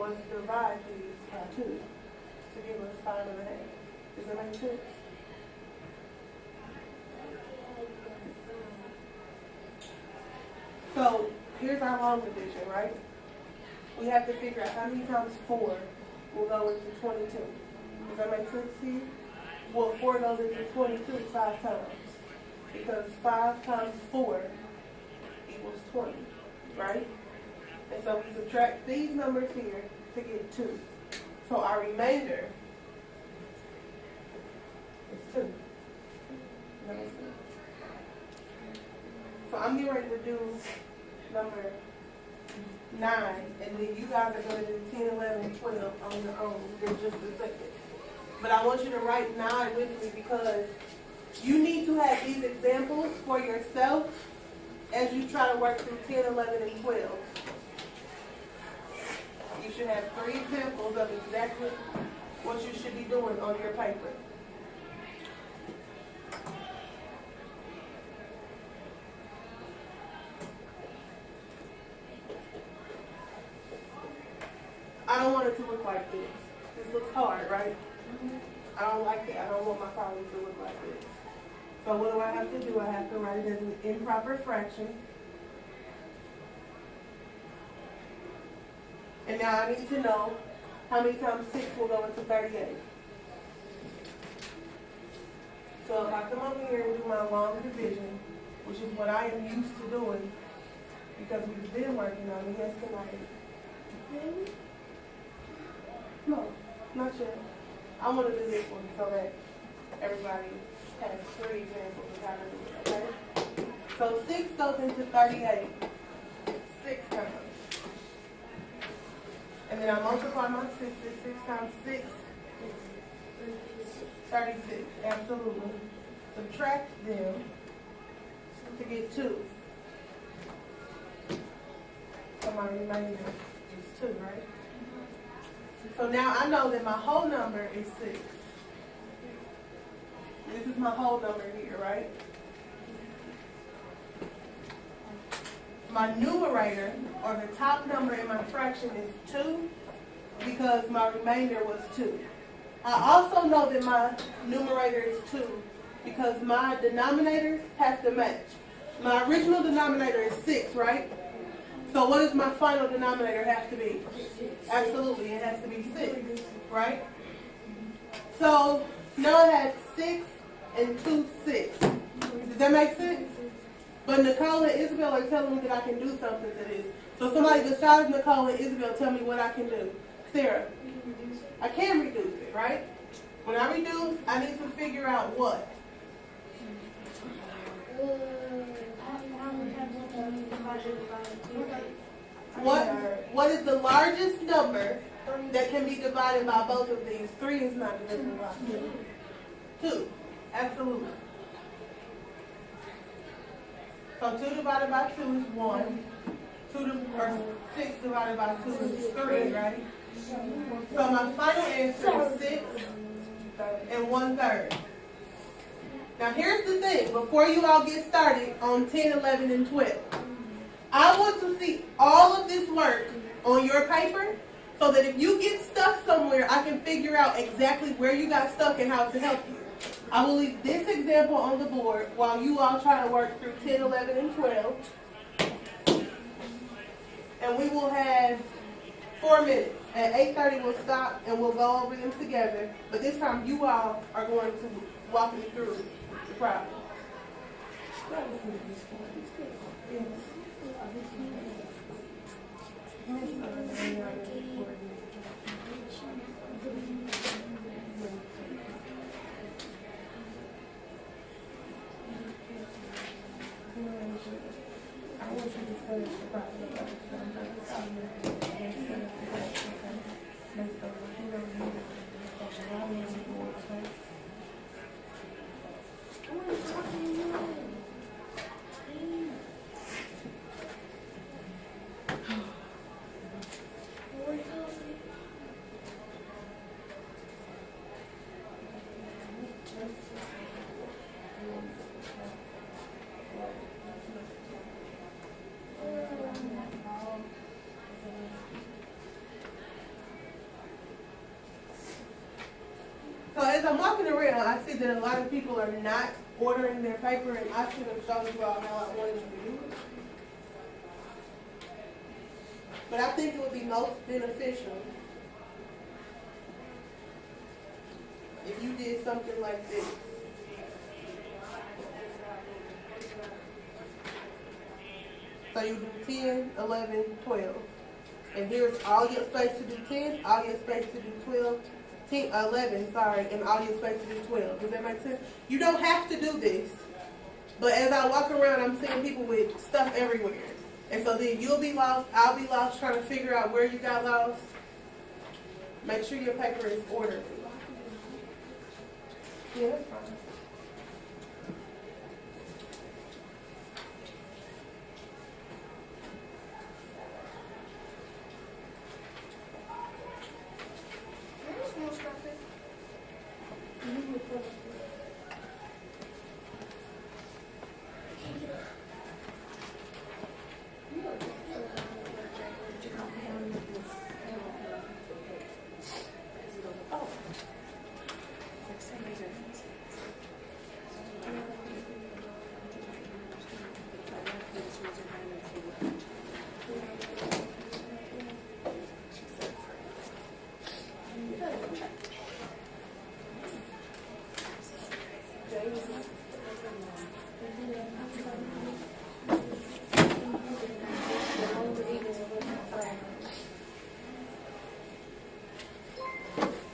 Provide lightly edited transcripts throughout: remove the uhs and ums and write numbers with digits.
was divide these by 2 to give us 5.5. Does that make sense? So here's our long division, right? We have to figure out how many times 4 will go into 22. Does that make sense to you? Well, 4 goes into 22 5 times. Because 5 times 4 equals 20, right? And so we subtract these numbers here to get 2. So our remainder is 2. Does that make sense? So I'm getting ready to do number 9, and then you guys are going to do 10, 11, and 12 on your own in just a second. But I want you to write 9 with me because you need to have these examples for yourself as you try to work through 10, 11, and 12. You should have 3 examples of exactly what you should be doing on your paper. I don't want it to look like this. This looks hard, right? I don't like that. I don't want my problem to look like this. So what do I have to do? I have to write it as an improper fraction. And now I need to know how many times 6 will go into 38. So if I come over here and do my long division, which is what I am used to doing, because we've been working on it, yes, tonight. No, not yet. I want to do this one so that everybody has 3 examples of how to do it, okay? So 6 goes into 38 6 times. And then I multiply my 6. 6 times 6 is 36, absolutely. Subtract them to get 2. So my remainder is 2, right? So now I know that my whole number is 6. This is my whole number here, right? My numerator, or the top number in my fraction, is 2 because my remainder was 2. I also know that my numerator is 2 because my denominators have to match. My original denominator is 6, right? So what does my final denominator have to be? Absolutely, it has to be 6, right? So now I have 6 and 2 6. Does that make sense? But Nicole and Isabel are telling me that I can do something to this. So somebody besides Nicole and Isabel tell me what I can do. Sarah, I can reduce it, right? When I reduce, I need to figure out what. What is the largest number that can be divided by both of these? 3 is not divisible by 2. 2, absolutely. So 2 divided by 2 is 1. 6 divided by 2 is 3, right? So my final answer is 6 and 1/3. Now here's the thing, before you all get started on 10, 11, and 12. I want to see all of this work on your paper so that if you get stuck somewhere, I can figure out exactly where you got stuck and how to help you. I will leave this example on the board while you all try to work through 10, 11, and 12. And we will have 4 minutes. At 8:30 we'll stop and we'll go over them together. But this time you all are going to walk me through the problem. Yes. I want you to finish the problem. as I'm walking around, I see that a lot of people are not ordering their paper, and I should have shown you all how I wanted them to do it. But I think it would be most beneficial if you did something like this. So you do 10, 11, 12. And here's all your space to do 10, all your space to do 12, 10, 11, sorry, and all your space to do 12. Does that make sense? You don't have to do this. But as I walk around, I'm seeing people with stuff everywhere. And so then you'll be lost, I'll be lost trying to figure out where you got lost. Make sure your paper is ordered. Yeah, that's fine.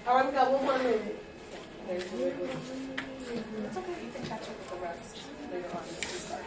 All right, we got one more minute. It's okay, you can catch up with the rest later on as we start.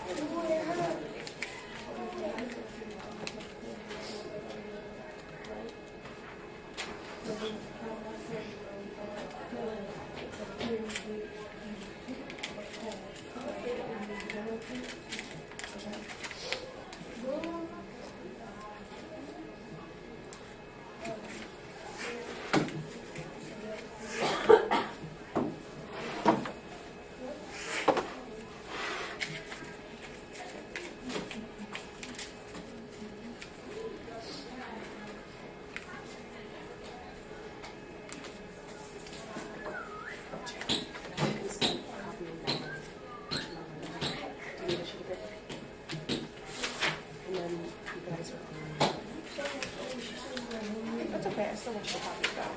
That's okay, I still want you to copy it down.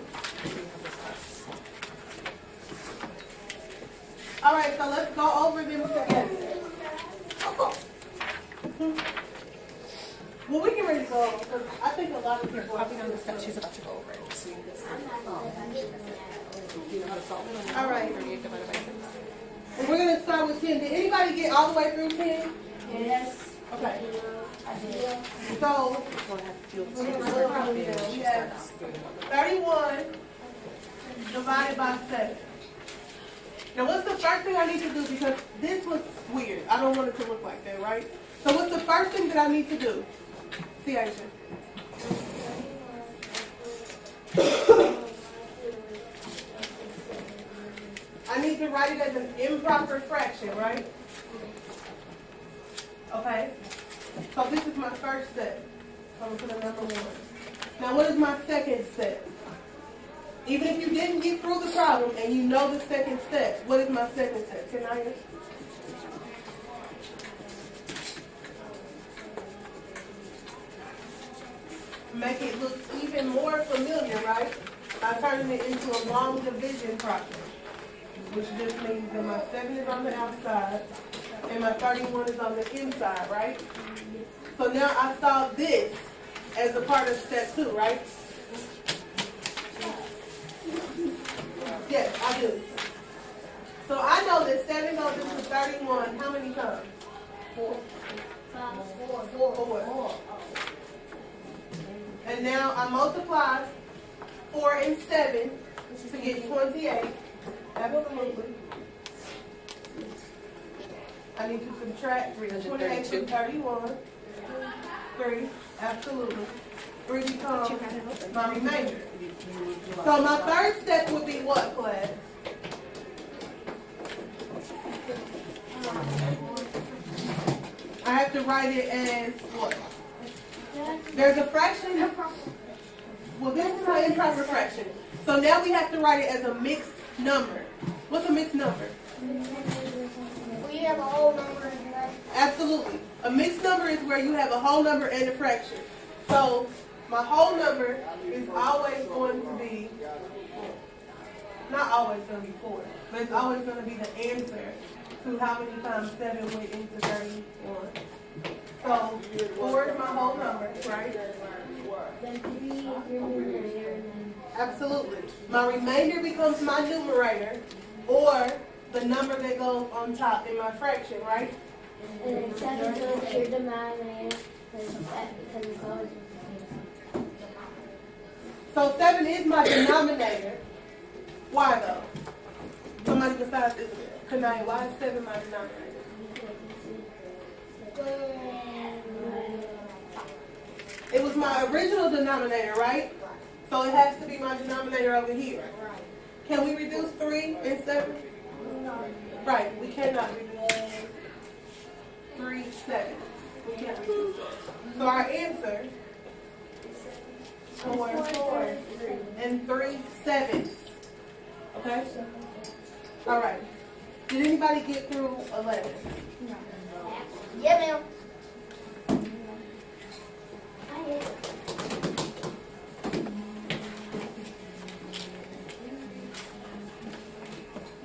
All right, so let's go over them together. Well, we can really go over because I think a lot of people. I'll be on the step, she's about to go over it. So you know how to solve it? All right. 38 divided by 6. And we're going to start with 10. Did anybody get all the way through 10? Yes. Okay. I did. So, We have 31 divided by 7. Now, what's the first thing I need to do? Because this looks weird. I don't want it to look like that, right? So, what's the first thing that I need to do? See, Aisha. I need to write it as an improper fraction, right? Okay. So this is my first step. So I'm going to put a number 1. Now what is my second step? Even if you didn't get through the problem and you know the second step, what is my second step? Can I hear? Make it look even more familiar, right? By turning it into a long division process. Which just means that my 7 is on the outside and my 31 is on the inside, right? So now I saw this as a part of step 2, right? Yes, I do. So I know that 7 goes into 31 how many times? 4. And now I multiply 4 and 7 to get 28. Absolutely. I need to subtract 28 from 31. 3. Absolutely. 3 becomes my remainder. So my third step would be what, class? I have to write it as what? There's a fraction. Well, this is my improper fraction. So now we have to write it as a mixed number. What's a mixed number? We have a whole number in there. Absolutely. A mixed number is where you have a whole number and a fraction. So my whole number is always going to be, not always going to be 4, but it's always going to be the answer to how many times 7 went into 31. So 4 is my whole number, right? Then 3 is your numerator, and then Absolutely. My remainder becomes my numerator, or the number that goes on top in my fraction, right? and then 7 goes to your denominator, because it's always the same. So 7 is my denominator. Why though? Somebody besides Isabel. Kanaya, why is 7 my denominator? It was my original denominator, right? So it has to be my denominator over here. Can we reduce 3 and 7? Right, we cannot reduce 3 7. We can't reduce that. So our answer, 4 and 3 7. Okay? All right. Did anybody get through 11? Yeah, ma'am. I did.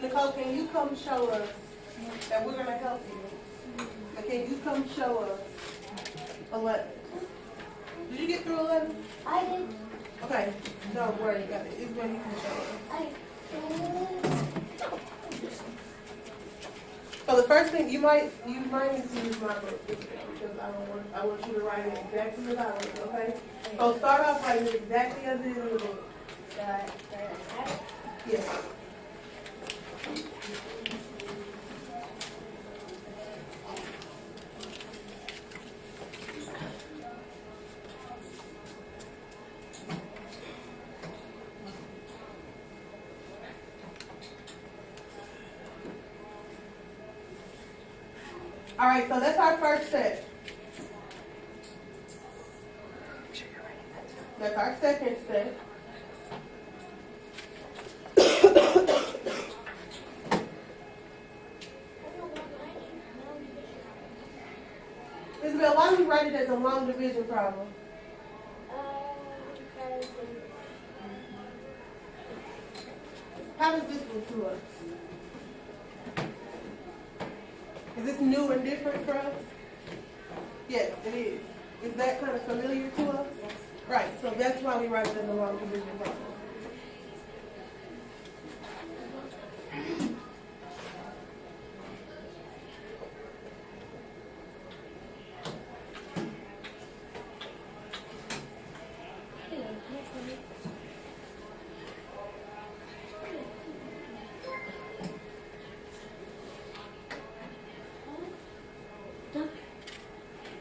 Nicole, can you come show us that we're going to help you? But can you come show us 11? Did you get through 11? I did. Okay, don't worry about it. It's when you can show us. I did. So the first thing you might need to use my book because I want you to write it exactly as I wrote, okay? So start off writing it exactly as it is in the book. Yes. All right, so that's our first step. That's our second step. Isabel, why do we write it as a long division problem? How does this look to us? Is this new and different for us? Yes, it is. Is that kind of familiar to us? Right, so that's why we write it as a long division problem.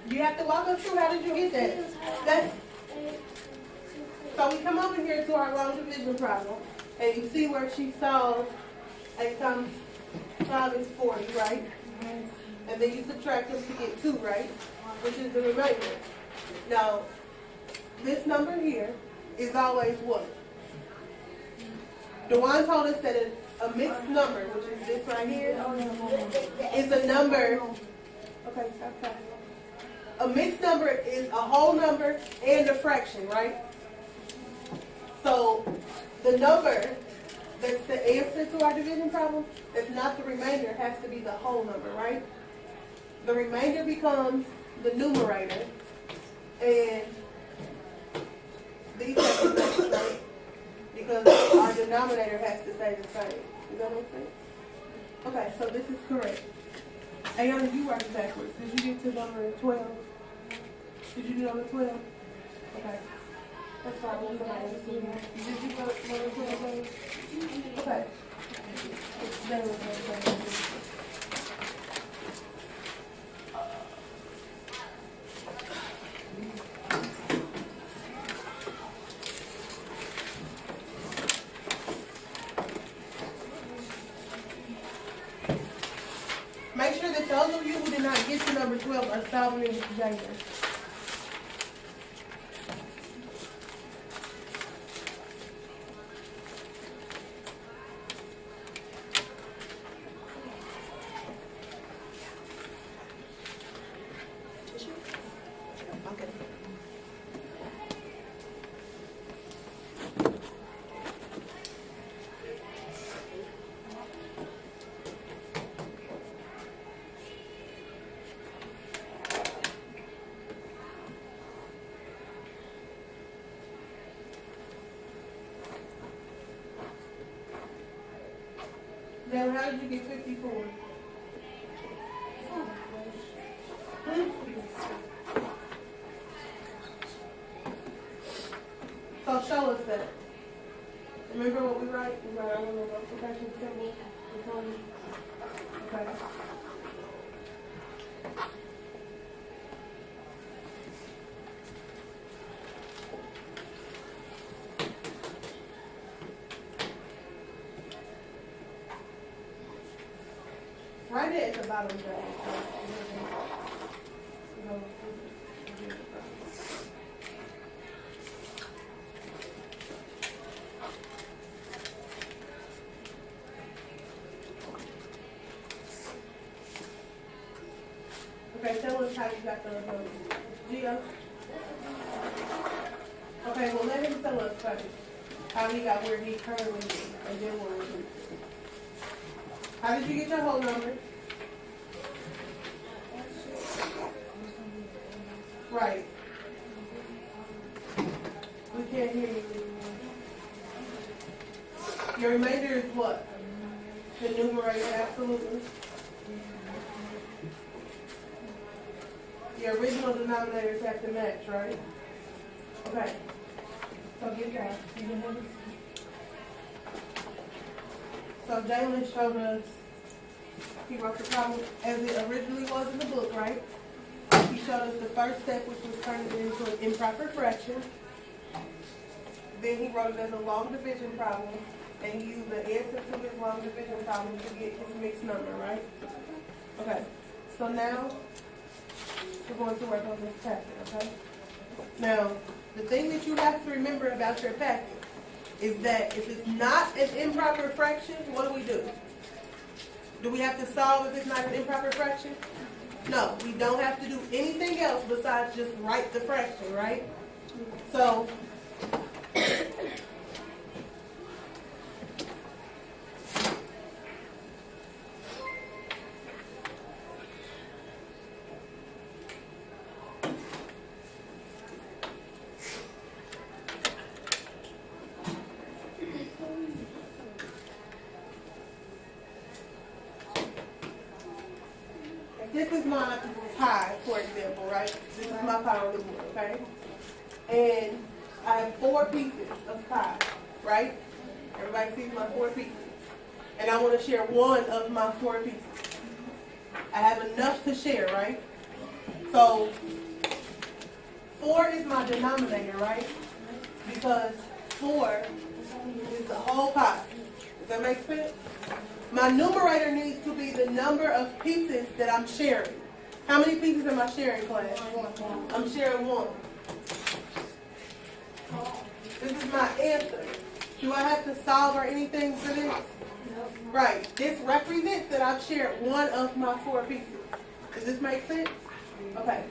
You have to walk us through how did you get that? So we come over here to our long division problem, and you see where she solved 8 times 5 is 40, right? And then you subtract them to get 2, right? Which is the remainder. Now, this number here is always what? DeJuan told us that a mixed number, which is this right here, is a number. Okay, stop talking. A mixed number is a whole number and a fraction, right? So the number that's the answer to our division problem, that's not the remainder, has to be the whole number, right? The remainder becomes the numerator, and these have to stay, right? Because our denominator has to stay the same. Does that make sense? Okay, so this is correct. Ayana, you write it backwards. Did you get to number 12? Did you do number 12? Okay. That's fine. We'll come out and see. Did you go to number 12, babe? Okay. That was okay. Make sure that those of you who did not get to number 12 are solving it with Jada. Now, how did you get 54? Hmm? So show us that. Remember what we write? We write our little multiplication symbol. Okay. Write it at the bottom of that. Okay, tell us how you got the Geo. Okay, well let him tell us first how he got where he currently is, and then we'll repeat. How did you get your whole number? Right. We can't hear you anymore. Your remainder is what? The numerator, absolutely. The original denominators have to match, right? Okay. So get that. So Jalen showed us, he wrote the problem as it originally was in the book, right? He showed us the first step, which was turning it into an improper fraction. Then he wrote it as a long division problem, and he used the answer to his long division problem to get his mixed number, right? Okay. So now, we're going to work on this packet, okay? Now, the thing that you have to remember about your packet is that if it's not an improper fraction, what do? Do we have to solve if it's not an improper fraction? No, we don't have to do anything else besides just write the fraction, right? So, this is my pie, for example, right? This is my pie on the board, okay? And I have 4 pieces of pie, right? Everybody sees my 4 pieces. And I want to share one of my 4 pieces. I have enough to share, right? So 4 is my denominator, right? Because 4 is the whole pie. Does that make sense? My numerator needs to be the number of pieces that I'm sharing. How many pieces am I sharing, class? I'm sharing 1. This is my answer. Do I have to solve or anything for this? Right. This represents that I've shared 1 of my 4 pieces. Does this make sense? Okay.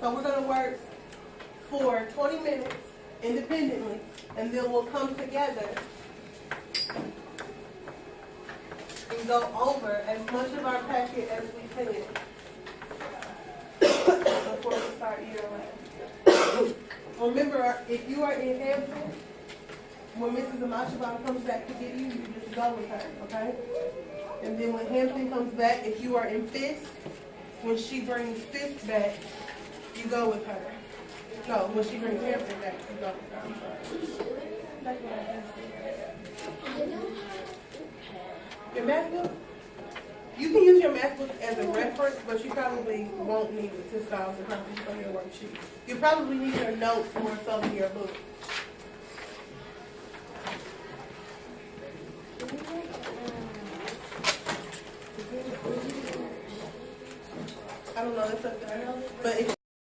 So we're going to work for 20 minutes independently, and then we'll come together and go over as much of our packet as we can before we start year 11. Remember, if you are in Hampton, when Mrs. Amashabana comes back to get you, you just go with her, okay? And then when Hampton comes back, if you are in Fisk, when she brings Fisk back, you go with her. No, when she brings Hampton back, you go with her. I'm sorry. Your math book? You can use your math book as a reference, but you probably won't need it to solve the problems from your worksheet. You probably need your notes more so than your book. I don't know, that's up there. But if